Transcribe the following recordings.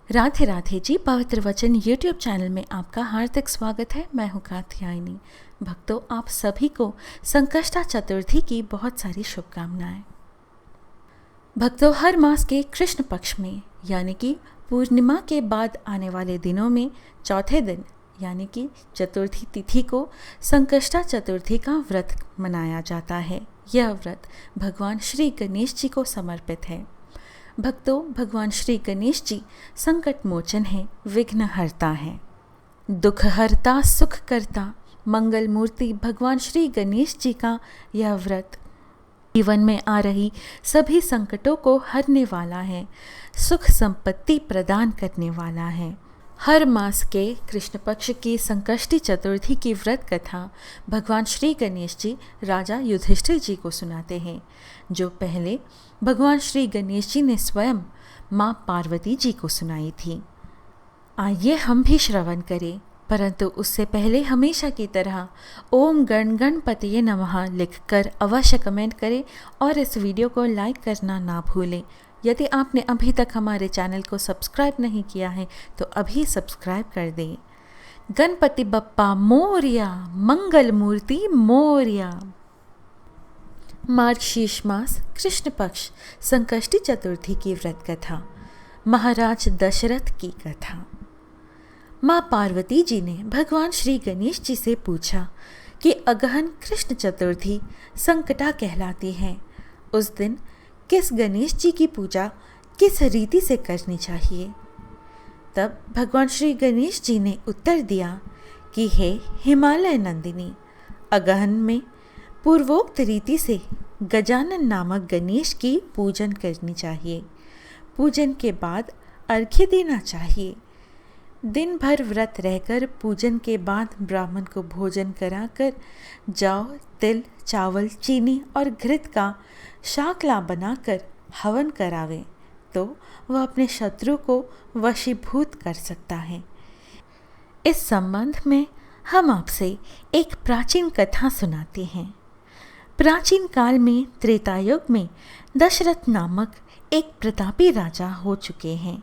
राधे राधे जी। पवित्र वचन YouTube channel में आपका हार्दिक स्वागत है। मैं हूँ कात्यायनी। भक्तों, आप सभी को संकष्टा चतुर्थी की बहुत सारी शुभकामनाएं। भक्तों, हर मास के कृष्ण पक्ष में यानी कि पूर्णिमा के बाद आने वाले दिनों में चौथे दिन यानी कि चतुर्थी तिथि को संकष्टा चतुर्थी का व्रत मनाया जाता है। यह व्रत भगवान श्री गणेश जी को समर्पित है। भक्तों, भगवान श्री गणेश जी संकट मोचन है, विघ्नहर्ता है, दुखहर्ता, सुख करता, मंगल मूर्ति भगवान श्री गणेश जी का यह व्रत जीवन में आ रही सभी संकटों को हरने वाला है, सुख संपत्ति प्रदान करने वाला है। हर मास के कृष्ण पक्ष की संकष्टी चतुर्थी की व्रत कथा भगवान श्री गणेश जी राजा युधिष्ठिर जी को सुनाते हैं, जो पहले भगवान श्री गणेश जी ने स्वयं माँ पार्वती जी को सुनाई थी। आइए हम भी श्रवण करें, परंतु उससे पहले हमेशा की तरह ओम गण गणपतये नमः लिखकर अवश्य कमेंट करें और इस वीडियो को लाइक करना ना भूलें। यदि आपने अभी तक हमारे चैनल को सब्सक्राइब नहीं किया है तो अभी सब्सक्राइब कर दें। गणपति बप्पा मोरया, मंगल मूर्ति मोरया। मार्गशीर्ष मास कृष्ण पक्ष संकष्टी चतुर्थी की व्रत कथा, महाराज दशरथ की कथा। माँ पार्वती जी ने भगवान श्री गणेश जी से पूछा कि अगहन कृष्ण चतुर्थी संकटा कहलाती है। उस दिन किस गणेश जी की पूजा किस रीति से करनी चाहिए? तब भगवान श्री गणेश जी ने उत्तर दिया कि हे हिमालय नंदिनी, अगहन में पूर्वोक्त रीति से गजानन नामक गणेश की पूजन करनी चाहिए। पूजन के बाद अर्घ्य देना चाहिए। दिन भर व्रत रहकर पूजन के बाद ब्राह्मण को भोजन कराकर जौ, तिल, चावल, चीनी और घृत का शाकला बनाकर हवन करावे तो वह अपने शत्रु को वशीभूत कर सकता है। इस संबंध में हम आपसे एक प्राचीन कथा सुनाते हैं। प्राचीन काल में त्रेता युग में दशरथ नामक एक प्रतापी राजा हो चुके हैं।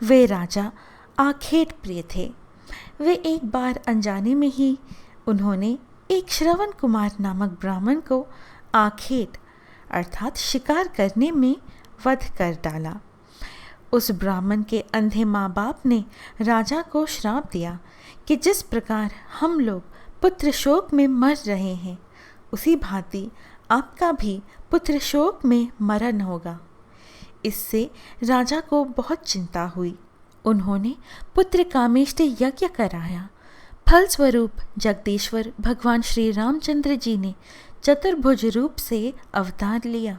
वे राजा आखेट प्रिय थे। वे एक बार अनजाने में ही उन्होंने एक श्रवण कुमार नामक ब्राह्मण को आखेट अर्थात शिकार करने में वध कर डाला। उस ब्राह्मण के अंधे माँ बाप ने राजा को श्राप दिया कि जिस प्रकार हम लोग पुत्र शोक में मर रहे हैं, उसी भांति आपका भी पुत्र शोक में मरण होगा। इससे राजा को बहुत चिंता हुई। उन्होंने पुत्र कामेष्टि यज्ञ कराया। फलस्वरूप जगदीश्वर भगवान श्री रामचंद्र जी ने चतुर्भुज रूप से अवतार लिया।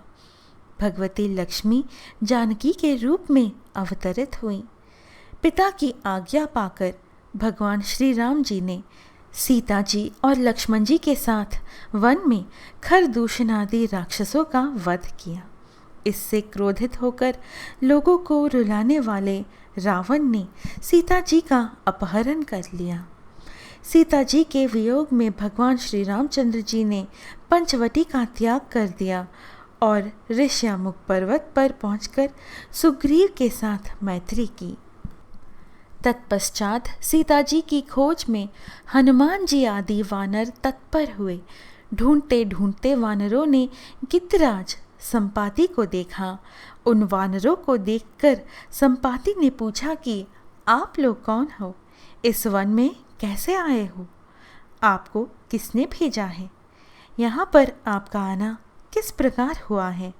भगवती लक्ष्मी जानकी के रूप में अवतरित हुई। पिता की आज्ञा पाकर भगवान श्री राम जी ने सीता जी और लक्ष्मण जी के साथ वन में खरदूषण आदि राक्षसों का वध किया। इससे क्रोधित होकर लोगों को रुलाने वाले रावण ने सीता जी का अपहरण कर लिया। सीता जी के वियोग में भगवान श्री रामचंद्र जी ने पंचवटी का त्याग कर दिया और ऋष्यामुख पर्वत पर पहुंचकर सुग्रीव के साथ मैत्री की। तत्पश्चात सीता जी की खोज में हनुमान जी आदि वानर तत्पर हुए। ढूंढते ढूंढते वानरों ने गिद्धराज संपाति को देखा। उन वानरों को देखकर संपाति ने पूछा कि आप लोग कौन हो? इस वन में कैसे आए हो? आपको किसने भेजा है? यहाँ पर आपका आना किस प्रकार हुआ है?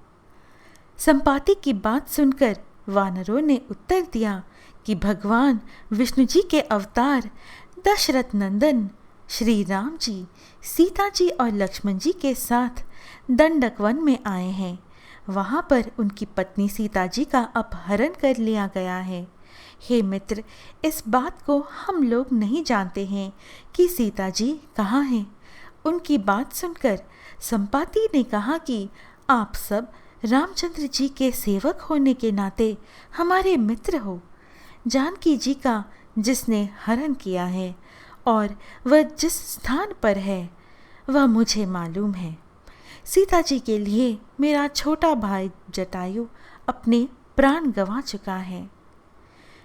संपाति की बात सुनकर वानरों ने उत्तर दिया कि भगवान विष्णु जी के अवतार दशरथ नंदन श्री राम जी सीता जी और लक्ष्मण जी के साथ दंडक वन में आए हैं। वहाँ पर उनकी पत्नी सीता जी का अपहरण कर लिया गया है। हे मित्र, इस बात को हम लोग नहीं जानते हैं कि सीता जी कहाँ हैं। उनकी बात सुनकर संपाति ने कहा कि आप सब रामचंद्र जी के सेवक होने के नाते हमारे मित्र हो। जानकी जी का जिसने हरण किया है और वह जिस स्थान पर है वह मुझे मालूम है। सीता जी के लिए मेरा छोटा भाई जटायु अपने प्राण गंवा चुका है।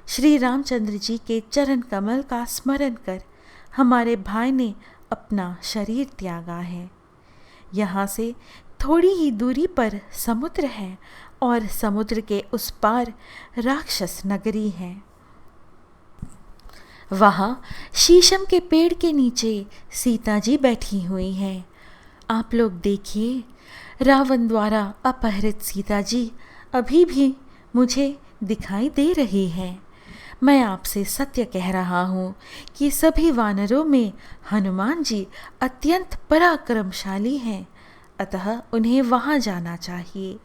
श्री रामचंद्र जी के चरण कमल का स्मरण कर हमारे भाई ने अपना शरीर त्यागा है। यहाँ से थोड़ी ही दूरी पर समुद्र है और समुद्र के उस पार राक्षस नगरी है। वहाँ शीशम के पेड़ के नीचे सीता जी बैठी हुई हैं। आप लोग देखिए, रावण द्वारा अपहरित सीता जी अभी भी मुझे दिखाई दे रही है। मैं आपसे सत्य कह रहा हूँ कि सभी वानरों में हनुमान जी अत्यंत पराक्रमशाली हैं, अतः उन्हें वहाँ जाना चाहिए।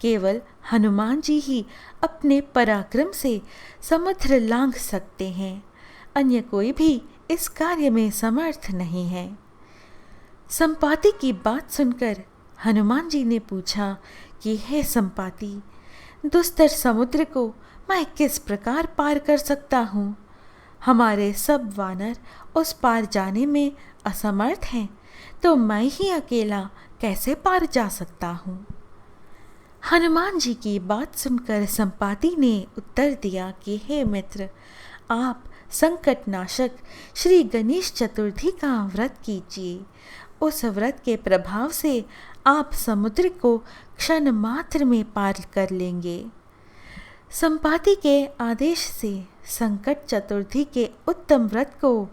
केवल हनुमान जी ही अपने पराक्रम से समुद्र लांघ सकते हैं, अन्य कोई भी इस कार्य में समर्थ नहीं है। संपाति की बात सुनकर हनुमान जी ने पूछा कि हे संपाति, दुस्तर समुद्र को मैं किस प्रकार पार कर सकता हूँ? हमारे सब वानर उस पार जाने में असमर्थ हैं, तो मैं ही अकेला कैसे पार जा सकता हूँ? हनुमान जी की बात सुनकर संपाति ने उत्तर दिया कि हे मित्र, आप संकटनाशक श्री गणेश चतुर्थी का व्रत कीजिए। उस व्रत के प्रभाव से आप समुद्र को क्षण मात्र में पार कर लेंगे। संपाति के आदेश से संकट चतुर्थी के उत्तम व्रत को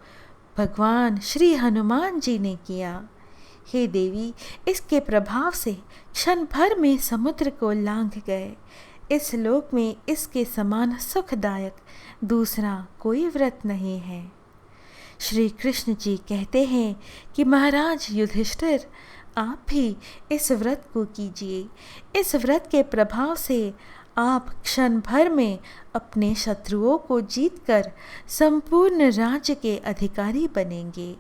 भगवान श्री हनुमान जी ने किया। हे देवी, इसके प्रभाव से क्षण भर में समुद्र को लांघ गए। इस लोक में इसके समान सुखदायक दूसरा कोई व्रत नहीं है। श्री कृष्ण जी कहते हैं कि महाराज युधिष्ठिर, आप भी इस व्रत को कीजिए। इस व्रत के प्रभाव से आप क्षण भर में अपने शत्रुओं को जीतकर संपूर्ण राज्य के अधिकारी बनेंगे।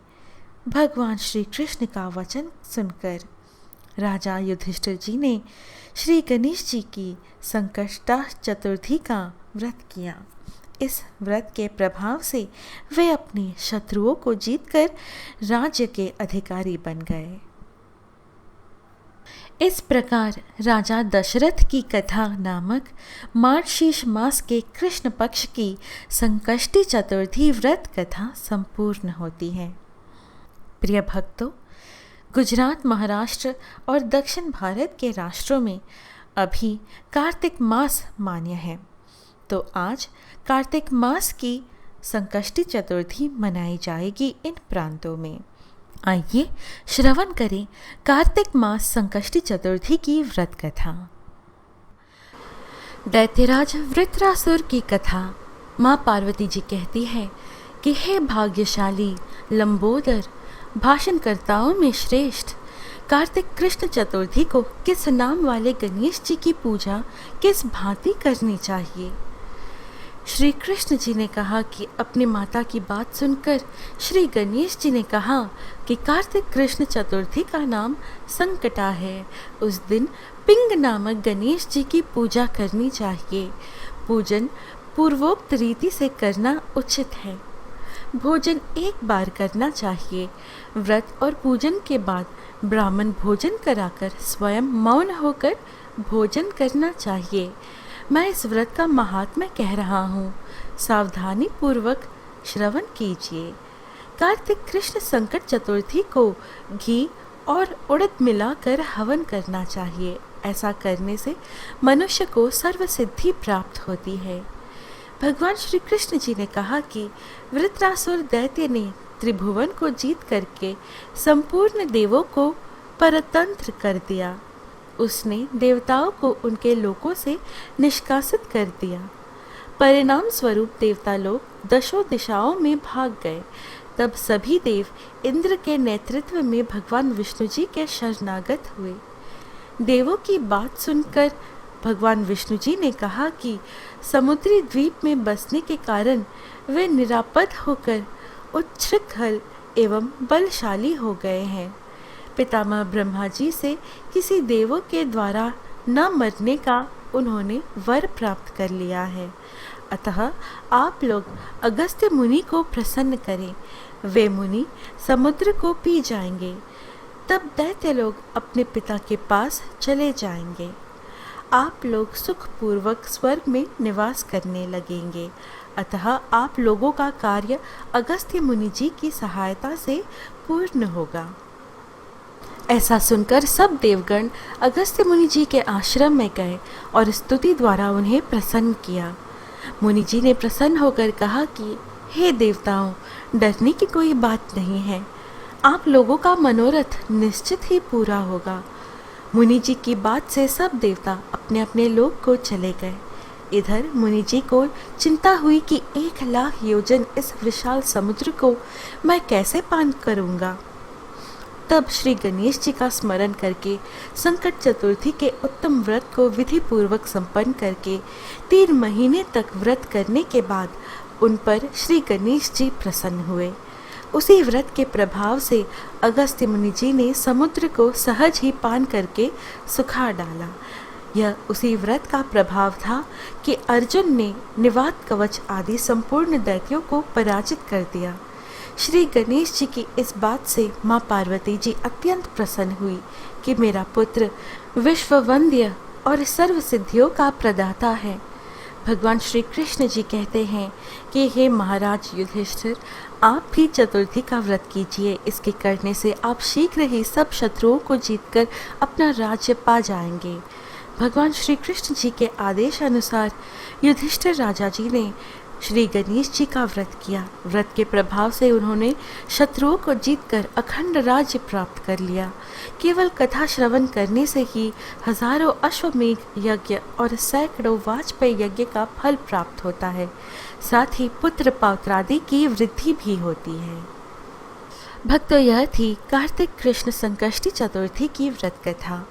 भगवान श्री कृष्ण का वचन सुनकर राजा युधिष्ठिर जी ने श्री गणेश जी की संकष्टा चतुर्थी का व्रत किया। इस व्रत के प्रभाव से वे अपने शत्रुओं को जीतकर राज्य के अधिकारी बन गए। इस प्रकार राजा दशरथ की कथा नामक मार्गशीर्ष मास के कृष्ण पक्ष की संकष्टी चतुर्थी व्रत कथा संपूर्ण होती है। प्रिय भक्तों, गुजरात, महाराष्ट्र और दक्षिण भारत के राष्ट्रों में अभी कार्तिक मास मान्य है, तो आज कार्तिक मास की संकष्टी चतुर्थी मनाई जाएगी इन प्रांतों में। आइए श्रवण करें कार्तिक मास संकष्टी चतुर्थी की व्रत कथा। दैत्यराज वृत्रासुर की कथा। माँ पार्वती जी कहती है कि हे भाग्यशाली लंबोदर, भाषणकर्ताओं में श्रेष्ठ, कार्तिक कृष्ण चतुर्थी को किस नाम वाले गणेश जी की पूजा किस भांति करनी चाहिए? श्री कृष्ण जी ने कहा कि अपनी माता की बात सुनकर श्री गणेश जी ने कहा कि कार्तिक कृष्ण चतुर्थी का नाम संकटा है। उस दिन पिंग नामक गणेश जी की पूजा करनी चाहिए। पूजन पूर्वोक्त रीति से करना उचित है। भोजन एक बार करना चाहिए। व्रत और पूजन के बाद ब्राह्मण भोजन कराकर स्वयं मौन होकर भोजन करना चाहिए। मैं इस व्रत का महात्म्य कह रहा हूँ, सावधानी पूर्वक श्रवण कीजिए। कार्तिक कृष्ण संकट चतुर्थी को घी और उड़द मिलाकर हवन करना चाहिए। ऐसा करने से मनुष्य को सर्व सिद्धि प्राप्त होती है। भगवान श्री कृष्ण जी ने कहा कि वृत्रासुर दैत्य ने त्रिभुवन को जीत करके संपूर्ण देवों को परतंत्र कर दिया। उसने देवताओं को उनके लोकों से निष्कासित कर दिया। परिणाम स्वरूप देवता लोग दशों दिशाओं में भाग गए। तब सभी देव इंद्र के नेतृत्व में भगवान विष्णु जी के शरणागत हुए। देवों की बात सुनकर भगवान विष्णु जी ने कहा कि समुद्री द्वीप में बसने के कारण वे निरापद होकर उच्छृंखल एवं बलशाली हो गए हैं। पितामह ब्रह्मा जी से किसी देवों के द्वारा न मरने का उन्होंने वर प्राप्त कर लिया है। अतः आप लोग अगस्त्य मुनि को प्रसन्न करें। वे मुनि समुद्र को पी जाएंगे। तब दैत्य लोग अपने पिता के पास चले जाएंगे। आप लोग सुखपूर्वक स्वर्ग में निवास करने लगेंगे। अतः आप लोगों का कार्य अगस्त्य मुनि जी की सहायता से पूर्ण होगा। ऐसा सुनकर सब देवगण अगस्त्य मुनि जी के आश्रम में गए और स्तुति द्वारा उन्हें प्रसन्न किया। मुनि जी ने प्रसन्न होकर कहा कि हे देवताओं, डरने की कोई बात नहीं है, आप लोगों का मनोरथ निश्चित ही पूरा होगा। मुनि जी की बात से सब देवता अपने अपने लोक को चले गए। इधर मुनि जी को चिंता हुई कि 1,00,000 योजन इस विशाल समुद्र को मैं कैसे पान करूंगा। तब श्री गणेश जी का स्मरण करके संकट चतुर्थी के उत्तम व्रत को विधि पूर्वक संपन्न करके 3 महीने तक व्रत करने के बाद उन पर श्री गणेश जी प्रसन्न हुए। उसी व्रत के प्रभाव से अगस्त्य मुनि जी ने समुद्र को सहज ही पान करके सुखा डाला। यह उसी व्रत का प्रभाव था कि अर्जुन ने निवात कवच आदि संपूर्ण दैत्यों को पराजित कर दिया। श्री गणेश जी की इस बात से माँ पार्वती जी अत्यंत प्रसन्न हुई कि मेरा पुत्र विश्ववंद्य और सर्व सिद्धियों का प्रदाता है। भगवान श्री कृष्ण जी कहते हैं कि हे महाराज युधिष्ठिर, आप भी चतुर्थी का व्रत कीजिए। इसके करने से आप शीघ्र ही सब शत्रुओं को जीतकर अपना राज्य पा जाएंगे। भगवान श्री कृष्ण जी के आदेश अनुसार युधिष्ठिर राजा जी ने श्री गणेश जी का व्रत किया। व्रत के प्रभाव से उन्होंने शत्रुओं को जीतकर अखंड राज्य प्राप्त कर लिया। केवल कथा श्रवण करने से ही हजारों अश्वमेघ यज्ञ और सैकड़ों वाजपेयी यज्ञ का फल प्राप्त होता है। साथ ही पुत्र पौत्रादि की वृद्धि भी होती है। भक्तों, यह थी कार्तिक कृष्ण संकष्टी चतुर्थी की व्रत कथा।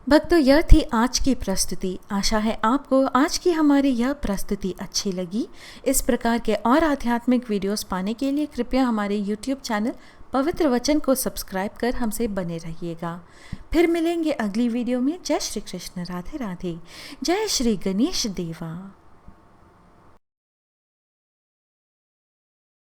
भक्तों, यह थी आज की प्रस्तुति। आशा है आपको आज की हमारी यह प्रस्तुति अच्छी लगी। इस प्रकार के और आध्यात्मिक वीडियोस पाने के लिए कृपया हमारे YouTube चैनल पवित्र वचन को सब्सक्राइब कर हमसे बने रहिएगा। फिर मिलेंगे अगली वीडियो में। जय श्री कृष्ण, राधे राधे, जय श्री गणेश देवा।